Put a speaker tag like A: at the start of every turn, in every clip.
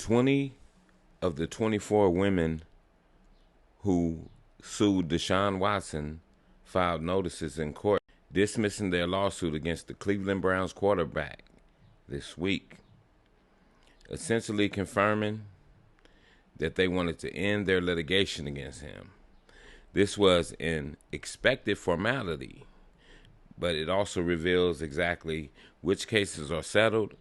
A: 20 of the 24 women who sued Deshaun Watson filed notices in court dismissing their lawsuit against the Cleveland Browns quarterback this week, essentially confirming that they wanted to end their litigation against him. This was an expected formality, but it also reveals exactly which cases are settled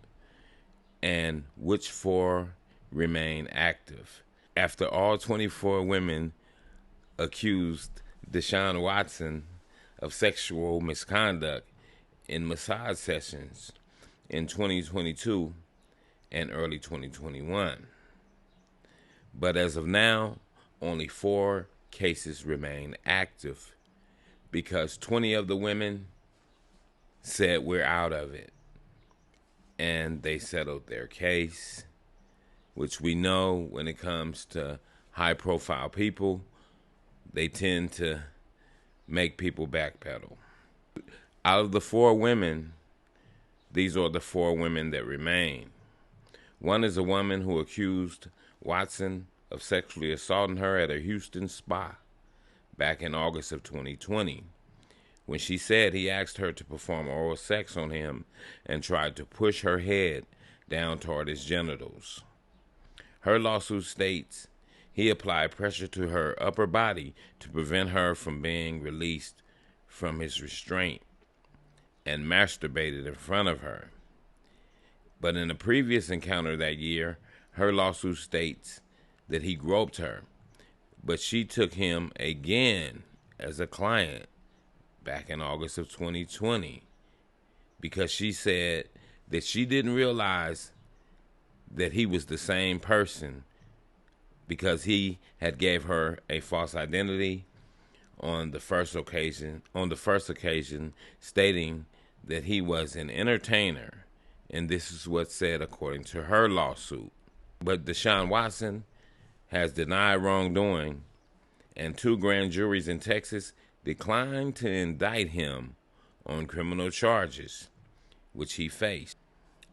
A: and which 4 remain active. After all 24 women accused Deshaun Watson of sexual misconduct in massage sessions in 2022 and early 2021. But as of now, only 4 cases remain active because 20 of the women said we're out of it. And they settled their case, which we know when it comes to high-profile people, they tend to make people backpedal. Out of the 4 women, these are the 4 women that remain. One is a woman who accused Watson of sexually assaulting her at a Houston spa back in August of 2020, when she said he asked her to perform oral sex on him and tried to push her head down toward his genitals. Her lawsuit states he applied pressure to her upper body to prevent her from being released from his restraint and masturbated in front of her. But in a previous encounter that year, her lawsuit states that he groped her, but she took him again as a client back in August of 2020 because she said that she didn't realize that he was the same person because he had gave her a false identity on the first occasion, stating that he was an entertainer, and this is what's said according to her lawsuit. But Deshaun Watson has denied wrongdoing, and 2 grand juries in Texas declined to indict him on criminal charges, which he faced,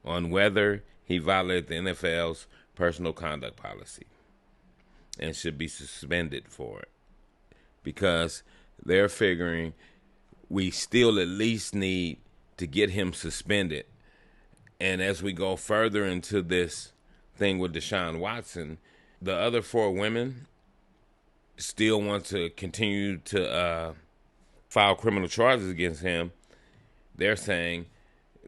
A: on whether he violated the NFL's personal conduct policy and should be suspended for it, because they're figuring we still at least need to get him suspended. And as we go further into this thing with Deshaun Watson, the other 4 women still want to continue to file criminal charges against him. They're saying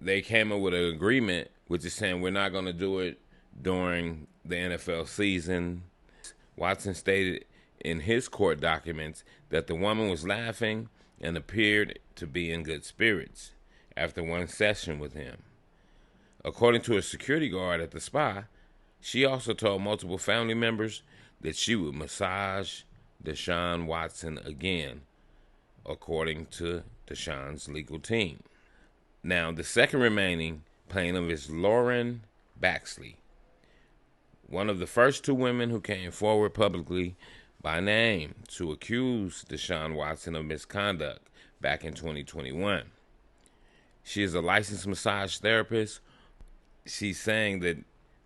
A: they came up with an agreement, which is saying we're not going to do it during the NFL season. Watson stated in his court documents that the woman was laughing and appeared to be in good spirits after one session with him. According to a security guard at the spa, she also told multiple family members that she would massage Deshaun Watson again, according to Deshaun's legal team. Now, the second remaining plaintiff is Lauren Baxley, one of the first 2 women who came forward publicly by name to accuse Deshaun Watson of misconduct back in 2021. She is a licensed massage therapist. She's saying that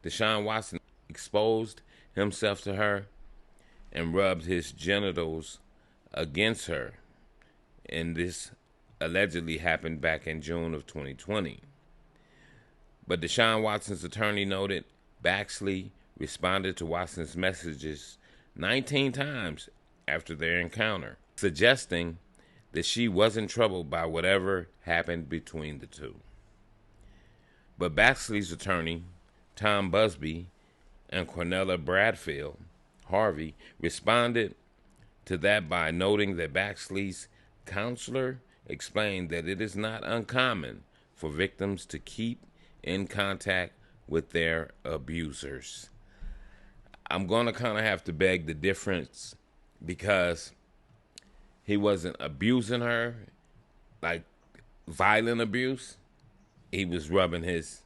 A: Deshaun Watson exposed himself to her and rubbed his genitals against her, and this allegedly happened back in June of 2020. But Deshaun Watson's attorney noted Baxley responded to Watson's messages 19 times after their encounter, suggesting that she wasn't troubled by whatever happened between the 2. But Baxley's attorney, Tom Busby, and Cornella Bradfield Harvey responded to that by noting that Baxley's counselor explained that it is not uncommon for victims to keep in contact with their abusers. I'm going to kind of have to beg the difference, because he wasn't abusing her, like violent abuse. He was rubbing his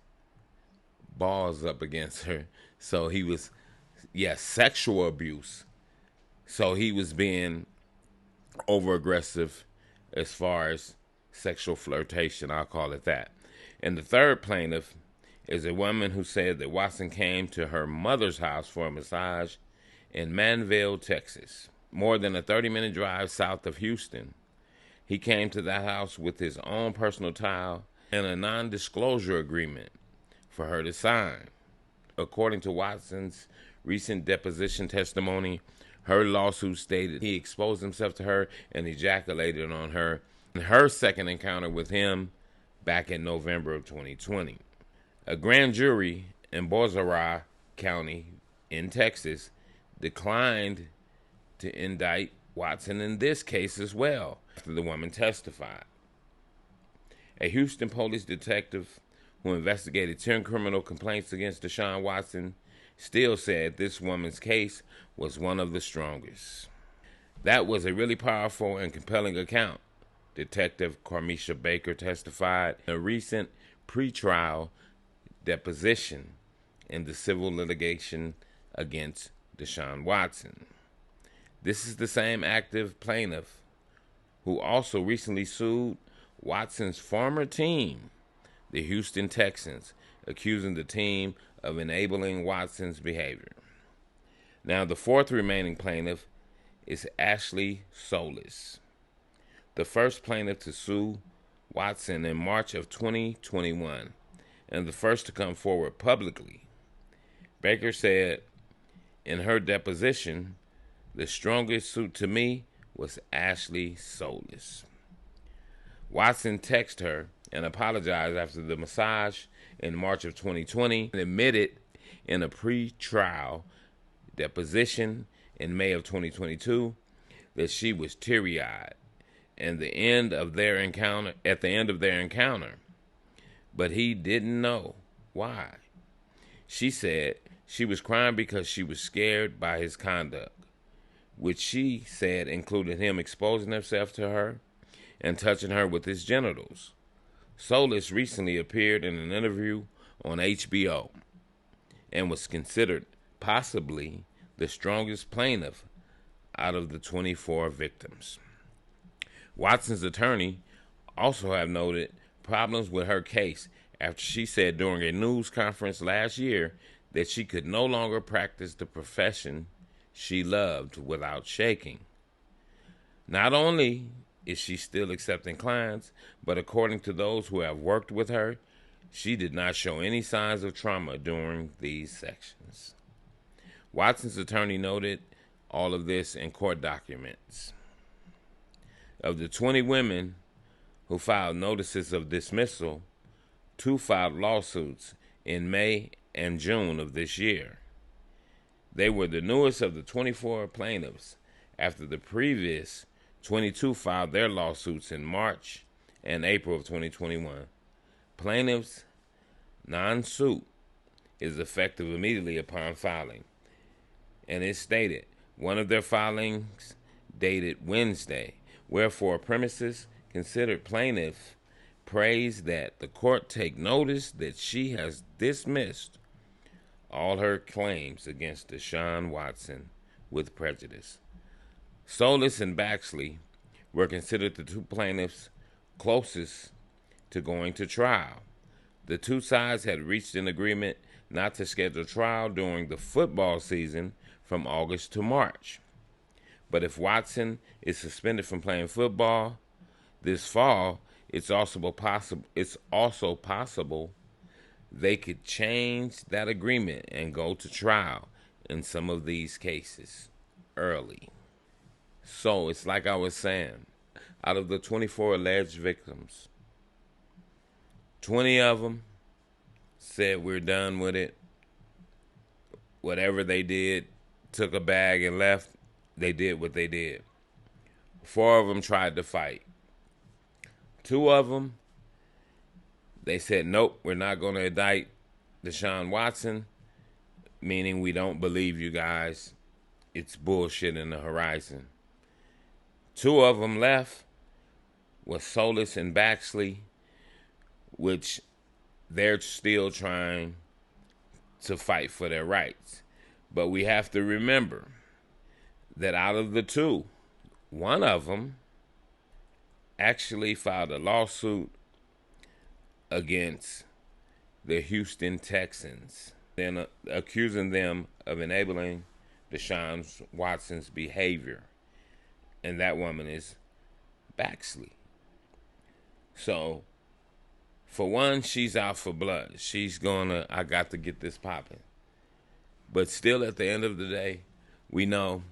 A: balls up against her. So he was, sexual abuse. So he was being over-aggressive as far as sexual flirtation, I'll call it that. And the third plaintiff is a woman who said that Watson came to her mother's house for a massage in Manville, Texas, more than a 30-minute drive south of Houston. He came to that house with his own personal tile and a non-disclosure agreement for her to sign. According to Watson's recent deposition testimony, her lawsuit stated he exposed himself to her and ejaculated on her in her second encounter with him back in November of 2020. A grand jury in Bossier County in Texas declined to indict Watson in this case as well after the woman testified. A Houston police detective who investigated 10 criminal complaints against Deshaun Watson still said this woman's case was one of the strongest. That was a really powerful and compelling account, Detective Carmisha Baker testified in a recent pretrial deposition in the civil litigation against Deshaun Watson. This is the same active plaintiff who also recently sued Watson's former team, the Houston Texans, accusing the team of enabling Watson's behavior. Now, the fourth remaining plaintiff is Ashley Solis, the first plaintiff to sue Watson in March of 2021, and the first to come forward publicly. Baker said in her deposition, "The strongest suit to me was Ashley Solis." Watson texted her and apologized after the massage in March of 2020 and admitted in a pre-trial deposition in May of 2022 that she was teary-eyed at the end of their encounter, but he didn't know why. She said she was crying because she was scared by his conduct, which she said included him exposing himself to her and touching her with his genitals. Solis recently appeared in an interview on HBO and was considered possibly the strongest plaintiff out of the 24 victims. Watson's attorney also have noted problems with her case after she said during a news conference last year that she could no longer practice the profession she loved without shaking. Not only is she still accepting clients, but according to those who have worked with her, she did not show any signs of trauma during these sections. Watson's attorney noted all of this in court documents. Of the 20 women who filed notices of dismissal, 2 filed lawsuits in May and June of this year. They were the newest of the 24 plaintiffs after the previous 22 filed their lawsuits in March and April of 2021. Plaintiffs' non-suit is effective immediately upon filing, and it stated one of their filings dated Wednesday. Wherefore, premises considered plaintiff prays that the court take notice that she has dismissed all her claims against Deshaun Watson with prejudice. Solis and Baxley were considered the 2 plaintiffs closest to going to trial. The 2 sides had reached an agreement not to schedule trial during the football season from August to March. But if Watson is suspended from playing football this fall, it's also possible they could change that agreement and go to trial in some of these cases early. So it's like I was saying, out of the 24 alleged victims, 20 of them said we're done with it. Whatever they did, took a bag and left. They did what they did. 4 of them tried to fight. 2 of them, they said, nope, we're not going to indict Deshaun Watson, meaning we don't believe you guys. It's bullshit in the horizon. 2 of them left was Solis and Baxley, which they're still trying to fight for their rights. But we have to remember that out of the 2, one of them actually filed a lawsuit against the Houston Texans, then accusing them of enabling Deshaun Watson's behavior. And that woman is Baxley. So, for one, she's out for blood. She's gonna, I got to get this popping. But still, at the end of the day, we know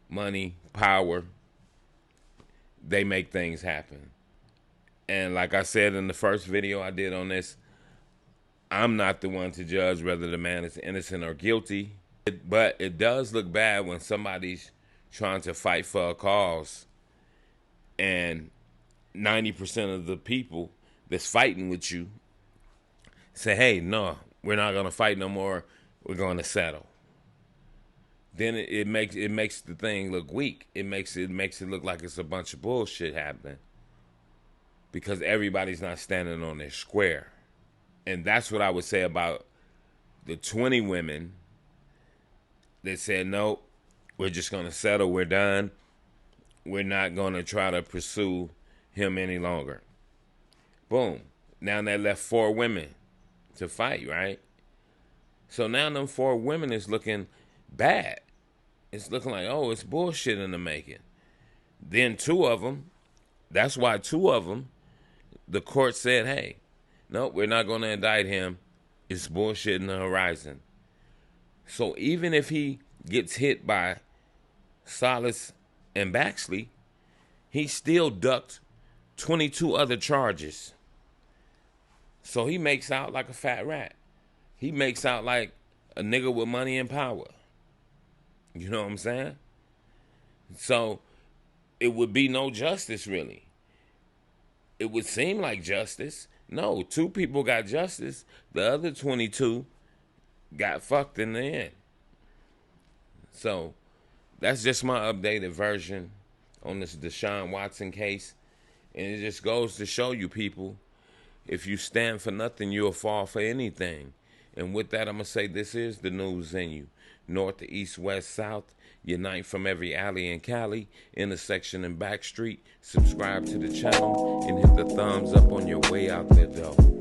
A: money, power, they make things happen. And like I said in the first video I did on this, I'm not the one to judge whether the man is innocent or guilty. But it does look bad when somebody's trying to fight for a cause and 90% of the people that's fighting with you say, hey, no, we're not going to fight no more. We're going to settle. Then it makes the thing look weak. It makes it look like it's a bunch of bullshit happening because everybody's not standing on their square. And that's what I would say about the 20 women that said, no, we're just going to settle. We're done. We're not going to try to pursue him any longer. Boom. Now they left 4 women to fight, right? So now them 4 women is looking bad. It's looking like, oh, it's bullshit in the making. Then 2 of them, that's why 2 of them, the court said, hey, no, we're not going to indict him. It's bullshit in the horizon. So even if he gets hit by Salas and Baxley, he still ducked 22 other charges. So he makes out like a fat rat. He makes out like a nigga with money and power. You know what I'm saying? So it would be no justice, really. It would seem like justice. No, 2 people got justice. The other 22 got fucked in the end. So that's just my updated version on this Deshaun Watson case. And it just goes to show you, people, if you stand for nothing, you'll fall for anything. And with that, I'm going to say this is the news in you. North to east, west, south. Unite from every alley in Cali, intersection and back street. Subscribe to the channel and hit the thumbs up on your way out there, though.